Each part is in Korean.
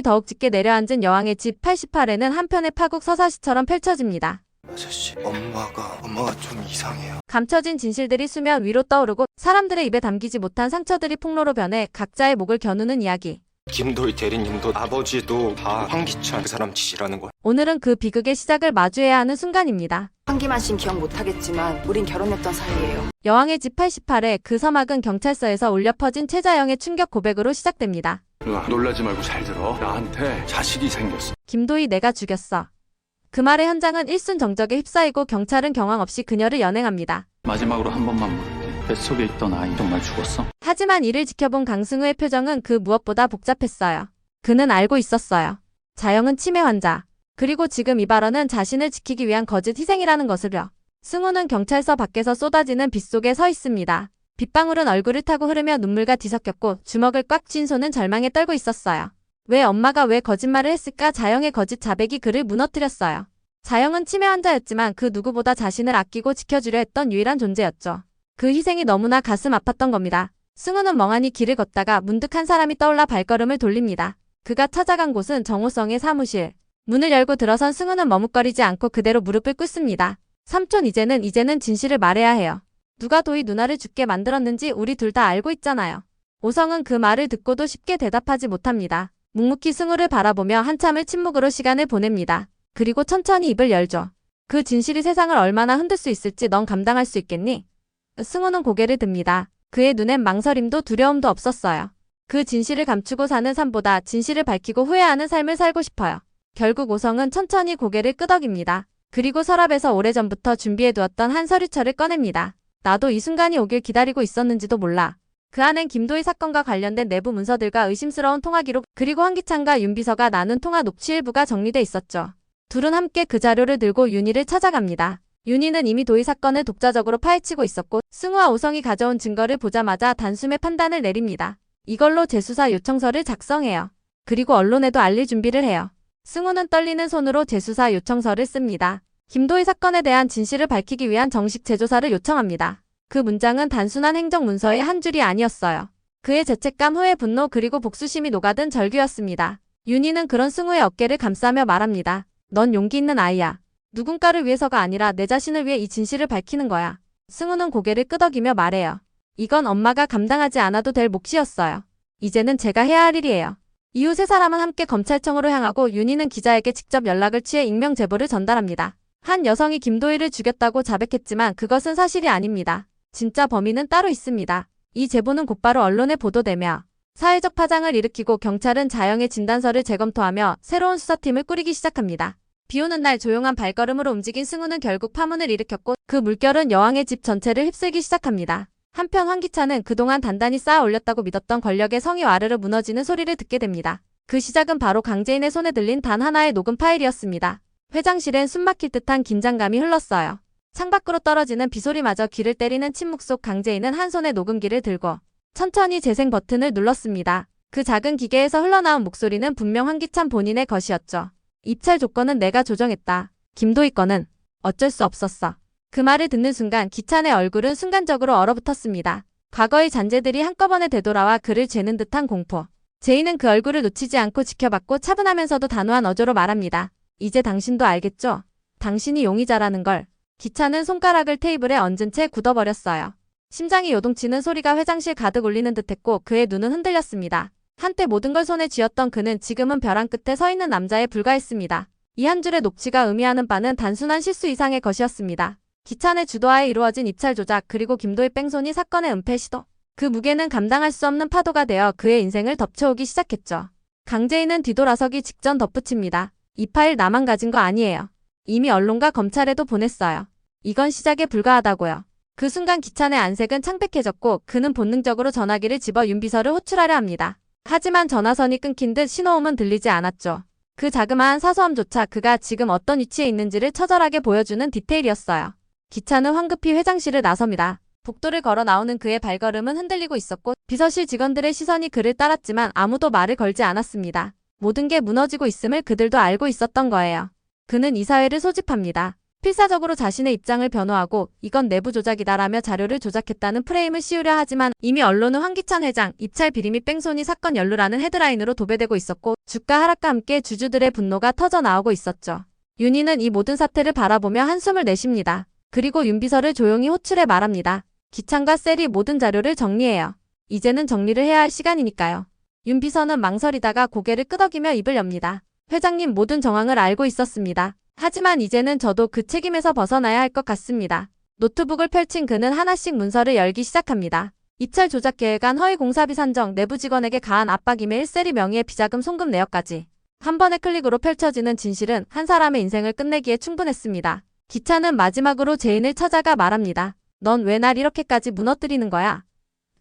더욱 짙게 내려앉은 여왕의 집 88에는 한편의 파국 서사시처럼 펼쳐집니다. 아저씨, 엄마가 좀 이상해요. 감춰진 진실들이 수면 위로 떠오르고 사람들의 입에 담기지 못한 상처들이 폭로로 변해 각자의 목을 겨누는 이야기. 김도희 대리님도 아버지도 다 황기찬 그 사람 짓이라는 걸. 오늘은 그 비극의 시작을 마주해야 하는 순간입니다. 한기만 씨는 기억 못하겠지만 우린 결혼했던 사이예요. 여왕의 집 88에 그 서막은 경찰서에서 울려 퍼진 최자영의 충격 고백으로 시작됩니다. 누나, 놀라지 말고 잘 들어. 나한테 자식이 생겼어. 김도희 내가 죽였어. 그 말의 현장은 일순정적에 휩싸이고 경찰은 경황 없이 그녀를 연행합니다. 마지막으로 한 번만 물을게. 뱃속에 있던 아이 정말 죽었어? 하지만 이를 지켜본 강승우의 표정은 그 무엇보다 복잡했어요. 그는 알고 있었어요. 자영은 치매 환자. 그리고 지금 이 발언은 자신을 지키기 위한 거짓 희생이라는 것을요. 승우는 경찰서 밖에서 쏟아지는 빗 속에 서 있습니다. 빗방울은 얼굴을 타고 흐르며 눈물과 뒤섞였고 주먹을 꽉 쥔 손은 절망에 떨고 있었어요. 왜 엄마가 왜 거짓말을 했을까? 자영의 거짓 자백이 그를 무너뜨렸어요. 자영은 치매 환자였지만 그 누구보다 자신을 아끼고 지켜주려 했던 유일한 존재였죠. 그 희생이 너무나 가슴 아팠던 겁니다. 승우는 멍하니 길을 걷다가 문득 한 사람이 떠올라 발걸음을 돌립니다. 그가 찾아간 곳은 정호성의 사무실. 문을 열고 들어선 승우는 머뭇거리지 않고 그대로 무릎을 꿇습니다. 삼촌, 이제는 진실을 말해야 해요. 누가 도희 누나를 죽게 만들었는지 우리 둘 다 알고 있잖아요. 오성은 그 말을 듣고도 쉽게 대답하지 못합니다. 묵묵히 승우를 바라보며 한참을 침묵으로 시간을 보냅니다. 그리고 천천히 입을 열죠. 그 진실이 세상을 얼마나 흔들 수 있을지 넌 감당할 수 있겠니? 승우는 고개를 듭니다. 그의 눈엔 망설임도 두려움도 없었어요. 그 진실을 감추고 사는 삶보다 진실을 밝히고 후회하는 삶을 살고 싶어요. 결국 오성은 천천히 고개를 끄덕입니다. 그리고 서랍에서 오래전부터 준비해두었던 한 서류철을 꺼냅니다. 나도 이 순간이 오길 기다리고 있었는지도 몰라. 그 안엔 김도희 사건과 관련된 내부 문서들과 의심스러운 통화 기록, 그리고 황기찬과 윤 비서가 나눈 통화 녹취 일부가 정리돼 있었죠. 둘은 함께 그 자료를 들고 윤희를 찾아갑니다. 윤희는 이미 도희 사건을 독자적으로 파헤치고 있었고 승우와 오성이 가져온 증거를 보자마자 단숨에 판단을 내립니다. 이걸로 재수사 요청서를 작성해요. 그리고 언론에도 알릴 준비를 해요. 승우는 떨리는 손으로 재수사 요청서를 씁니다. 김도희 사건에 대한 진실을 밝히기 위한 정식 재조사를 요청합니다. 그 문장은 단순한 행정문서의 한 줄이 아니었어요. 그의 죄책감, 후회, 분노, 그리고 복수심이 녹아든 절규였습니다. 윤희는 그런 승우의 어깨를 감싸며 말합니다. 넌 용기 있는 아이야. 누군가를 위해서가 아니라 내 자신을 위해 이 진실을 밝히는 거야. 승우는 고개를 끄덕이며 말해요. 이건 엄마가 감당하지 않아도 될 몫이었어요. 이제는 제가 해야 할 일이에요. 이후 세 사람은 함께 검찰청으로 향하고 윤희는 기자에게 직접 연락을 취해 익명 제보를 전달합니다. 한 여성이 김도희를 죽였다고 자백했지만 그것은 사실이 아닙니다. 진짜 범인은 따로 있습니다. 이 제보는 곧바로 언론에 보도되며 사회적 파장을 일으키고 경찰은 자영의 진단서를 재검토하며 새로운 수사팀을 꾸리기 시작합니다. 비오는 날 조용한 발걸음으로 움직인 승우는 결국 파문을 일으켰고 그 물결은 여왕의 집 전체를 휩쓸기 시작합니다. 한편 황기찬은 그동안 단단히 쌓아 올렸다고 믿었던 권력의 성이 와르르 무너지는 소리를 듣게 됩니다. 그 시작은 바로 강재인의 손에 들린 단 하나의 녹음 파일이었습니다. 회장실엔 숨막힐 듯한 긴장감이 흘렀어요. 창밖으로 떨어지는 비소리마저 귀를 때리는 침묵 속 강재인은 한 손에 녹음기를 들고 천천히 재생 버튼을 눌렀습니다. 그 작은 기계에서 흘러나온 목소리는 분명 황기찬 본인의 것이었죠. 입찰 조건은 내가 조정했다. 김도희 건은 어쩔 수 없었어. 그 말을 듣는 순간 기찬의 얼굴은 순간적으로 얼어붙었습니다. 과거의 잔재들이 한꺼번에 되돌아와 그를 죄는 듯한 공포. 제인은 그 얼굴을 놓치지 않고 지켜봤고 차분하면서도 단호한 어조로 말합니다. 이제 당신도 알겠죠? 당신이 용의자라는 걸. 기찬은 손가락을 테이블에 얹은 채 굳어버렸어요. 심장이 요동치는 소리가 회장실 가득 울리는 듯했고 그의 눈은 흔들렸습니다. 한때 모든 걸 손에 쥐었던 그는 지금은 벼랑 끝에 서 있는 남자에 불과했습니다. 이 한 줄의 녹취가 의미하는 바는 단순한 실수 이상의 것이었습니다. 기찬의 주도하에 이루어진 입찰 조작, 그리고 김도희 뺑소니 사건의 은폐 시도. 그 무게는 감당할 수 없는 파도가 되어 그의 인생을 덮쳐오기 시작했죠. 강재인은 뒤돌아서기 직전 덧붙입니다. 이 파일 나만 가진 거 아니에요. 이미 언론과 검찰에도 보냈어요. 이건 시작에 불과하다고요. 그 순간 기찬의 안색은 창백해졌고 그는 본능적으로 전화기를 집어 윤 비서를 호출하려 합니다. 하지만 전화선이 끊긴 듯 신호음은 들리지 않았죠. 그 자그마한 사소함조차 그가 지금 어떤 위치에 있는지를 처절하게 보여주는 디테일이었어요. 기찬은 황급히 회장실을 나섭니다. 복도를 걸어 나오는 그의 발걸음은 흔들리고 있었고 비서실 직원들의 시선이 그를 따랐지만 아무도 말을 걸지 않았습니다. 모든 게 무너지고 있음을 그들도 알고 있었던 거예요. 그는 이사회를 소집합니다. 필사적으로 자신의 입장을 변호하고 이건 내부 조작이다라며 자료를 조작했다는 프레임을 씌우려 하지만 이미 언론은 황기찬 회장, 입찰 비리 및 뺑소니 사건 연루라는 헤드라인으로 도배되고 있었고 주가 하락과 함께 주주들의 분노가 터져나오고 있었죠. 윤희는 이 모든 사태를 바라보며 한숨을 내쉽니다. 그리고 윤 비서를 조용히 호출해 말합니다. 기찬과 셀이 모든 자료를 정리해요. 이제는 정리를 해야 할 시간이니까요. 윤 비서는 망설이다가 고개를 끄덕이며 입을 엽니다. 회장님 모든 정황을 알고 있었습니다. 하지만 이제는 저도 그 책임에서 벗어나야 할 것 같습니다. 노트북을 펼친 그는 하나씩 문서를 열기 시작합니다. 입찰 조작 계획안, 허위 공사비 산정, 내부 직원에게 가한 압박 이메일, 셀이 명의의 비자금 송금 내역까지. 한 번의 클릭으로 펼쳐지는 진실은 한 사람의 인생을 끝내기에 충분했습니다. 기찬은 마지막으로 제인을 찾아가 말합니다. 넌 왜 날 이렇게까지 무너뜨리는 거야?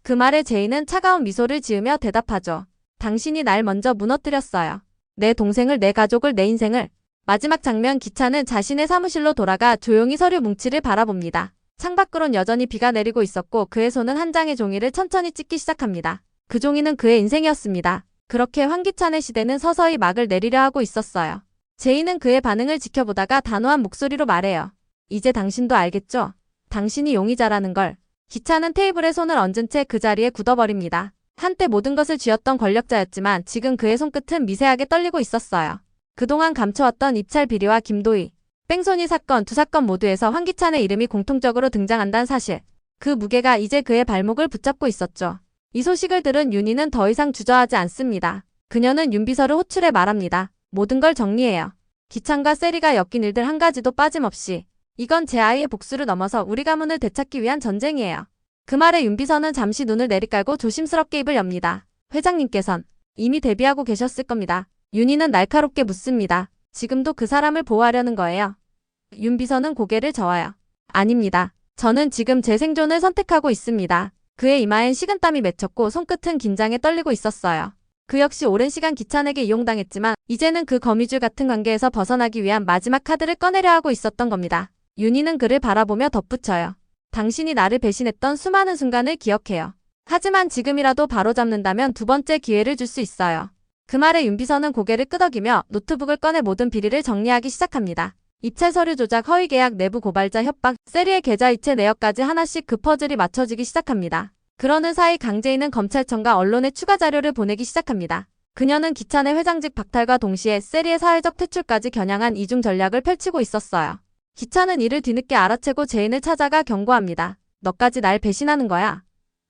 그 말에 제인은 차가운 미소를 지으며 대답하죠. 당신이 날 먼저 무너뜨렸어요. 내 동생을, 내 가족을, 내 인생을. 마지막 장면, 기찬은 자신의 사무실로 돌아가 조용히 서류 뭉치를 바라봅니다. 창밖으론 여전히 비가 내리고 있었고 그의 손은 한 장의 종이를 천천히 찢기 시작합니다. 그 종이는 그의 인생이었습니다. 그렇게 황기찬의 시대는 서서히 막을 내리려 하고 있었어요. 제인은 그의 반응을 지켜보다가 단호한 목소리로 말해요. 이제 당신도 알겠죠? 당신이 용의자라는 걸. 기찬은 테이블에 손을 얹은 채 그 자리에 굳어버립니다. 한때 모든 것을 쥐었던 권력자였지만 지금 그의 손끝은 미세하게 떨리고 있었어요. 그동안 감춰왔던 입찰 비리와 김도희, 뺑소니 사건 두 사건 모두에서 황기찬의 이름이 공통적으로 등장한다는 사실. 그 무게가 이제 그의 발목을 붙잡고 있었죠. 이 소식을 들은 윤희는 더 이상 주저하지 않습니다. 그녀는 윤 비서를 호출해 말합니다. 모든 걸 정리해요. 기찬과 세리가 엮인 일들 한 가지도 빠짐없이. 이건 제 아이의 복수를 넘어서 우리 가문을 되찾기 위한 전쟁이에요. 그 말에 윤 비서는 잠시 눈을 내리깔고 조심스럽게 입을 엽니다. 회장님께선 이미 대비하고 계셨을 겁니다. 윤희는 날카롭게 묻습니다. 지금도 그 사람을 보호하려는 거예요? 윤 비서는 고개를 저어요. 아닙니다. 저는 지금 제 생존을 선택하고 있습니다. 그의 이마엔 식은땀이 맺혔고 손끝은 긴장에 떨리고 있었어요. 그 역시 오랜 시간 기찬에게 이용당했지만 이제는 그 거미줄 같은 관계에서 벗어나기 위한 마지막 카드를 꺼내려 하고 있었던 겁니다. 윤희는 그를 바라보며 덧붙여요. 당신이 나를 배신했던 수많은 순간을 기억해요. 하지만 지금이라도 바로잡는다면 두 번째 기회를 줄 수 있어요. 그 말에 윤 비서는 고개를 끄덕이며 노트북을 꺼내 모든 비리를 정리하기 시작합니다. 입찰 서류 조작, 허위 계약, 내부 고발자 협박, 세리의 계좌 이체 내역까지 하나씩 그 퍼즐이 맞춰지기 시작합니다. 그러는 사이 강제인은 검찰청과 언론에 추가 자료를 보내기 시작합니다. 그녀는 기찬의 회장직 박탈과 동시에 세리의 사회적 퇴출까지 겨냥한 이중 전략을 펼치고 있었어요. 기찬은 이를 뒤늦게 알아채고 제인을 찾아가 경고합니다. 너까지 날 배신하는 거야.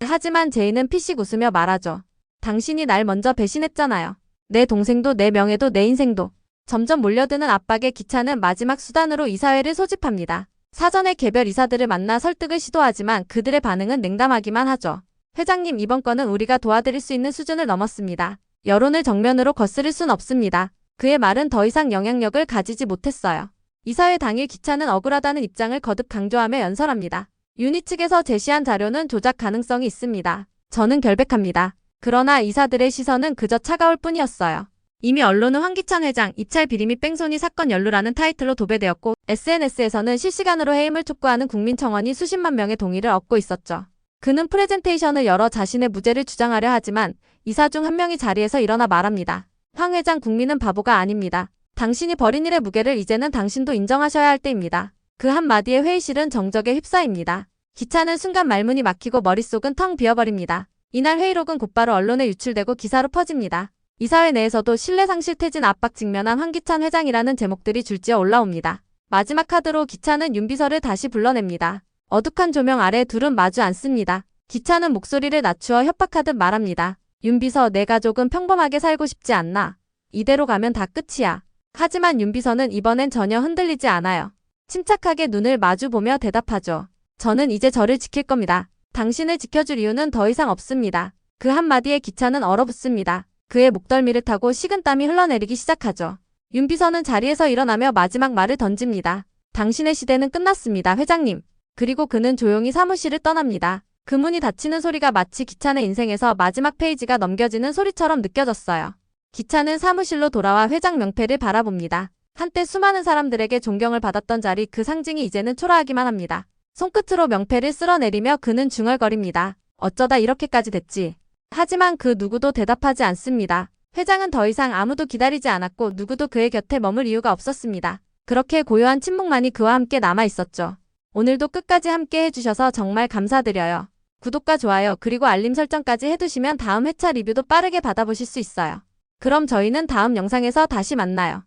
하지만 제인은 피식 웃으며 말하죠. 당신이 날 먼저 배신했잖아요. 내 동생도 내 명예도 내 인생도. 점점 몰려드는 압박에 기찬은 마지막 수단으로 이사회를 소집합니다. 사전에 개별 이사들을 만나 설득을 시도하지만 그들의 반응은 냉담하기만 하죠. 회장님, 이번 건은 우리가 도와드릴 수 있는 수준을 넘었습니다. 여론을 정면으로 거스를 순 없습니다. 그의 말은 더 이상 영향력을 가지지 못했어요. 이사회 당일 기찬은 억울하다는 입장을 거듭 강조하며 연설합니다. 윤희 측에서 제시한 자료는 조작 가능성이 있습니다. 저는 결백합니다. 그러나 이사들의 시선은 그저 차가울 뿐이었어요. 이미 언론은 황기찬 회장, 입찰 비리 및 뺑소니 사건 연루라는 타이틀로 도배되었고 SNS에서는 실시간으로 해임을 촉구하는 국민청원이 수십만 명의 동의를 얻고 있었죠. 그는 프레젠테이션을 열어 자신의 무죄를 주장하려 하지만 이사 중 한 명이 자리에서 일어나 말합니다. 황 회장, 국민은 바보가 아닙니다. 당신이 벌인 일의 무게를 이제는 당신도 인정하셔야 할 때입니다. 그 한마디에 회의실은 정적에 휩싸입니다. 기찬은 순간 말문이 막히고 머릿속은 텅 비어버립니다. 이날 회의록은 곧바로 언론에 유출되고 기사로 퍼집니다. 이사회 내에서도 신뢰상실 퇴진 압박 직면한 황기찬 회장이라는 제목들이 줄지어 올라옵니다. 마지막 카드로 기찬은 윤 비서를 다시 불러냅니다. 어둑한 조명 아래 둘은 마주 앉습니다. 기찬은 목소리를 낮추어 협박하듯 말합니다. 윤 비서, 내 가족은 평범하게 살고 싶지 않나? 이대로 가면 다 끝이야. 하지만 윤 비서는 이번엔 전혀 흔들리지 않아요. 침착하게 눈을 마주보며 대답하죠. 저는 이제 저를 지킬 겁니다. 당신을 지켜줄 이유는 더 이상 없습니다. 그 한마디에 기찬은 얼어붙습니다. 그의 목덜미를 타고 식은땀이 흘러내리기 시작하죠. 윤 비서는 자리에서 일어나며 마지막 말을 던집니다. 당신의 시대는 끝났습니다, 회장님. 그리고 그는 조용히 사무실을 떠납니다. 그 문이 닫히는 소리가 마치 기찬의 인생에서 마지막 페이지가 넘겨지는 소리처럼 느껴졌어요. 기찬은 사무실로 돌아와 회장 명패를 바라봅니다. 한때 수많은 사람들에게 존경을 받았던 자리, 그 상징이 이제는 초라하기만 합니다. 손끝으로 명패를 쓸어내리며 그는 중얼거립니다. 어쩌다 이렇게까지 됐지. 하지만 그 누구도 대답하지 않습니다. 회장은 더 이상 아무도 기다리지 않았고 누구도 그의 곁에 머물 이유가 없었습니다. 그렇게 고요한 침묵만이 그와 함께 남아 있었죠. 오늘도 끝까지 함께 해주셔서 정말 감사드려요. 구독과 좋아요 그리고 알림 설정까지 해두시면 다음 회차 리뷰도 빠르게 받아보실 수 있어요. 그럼 저희는 다음 영상에서 다시 만나요.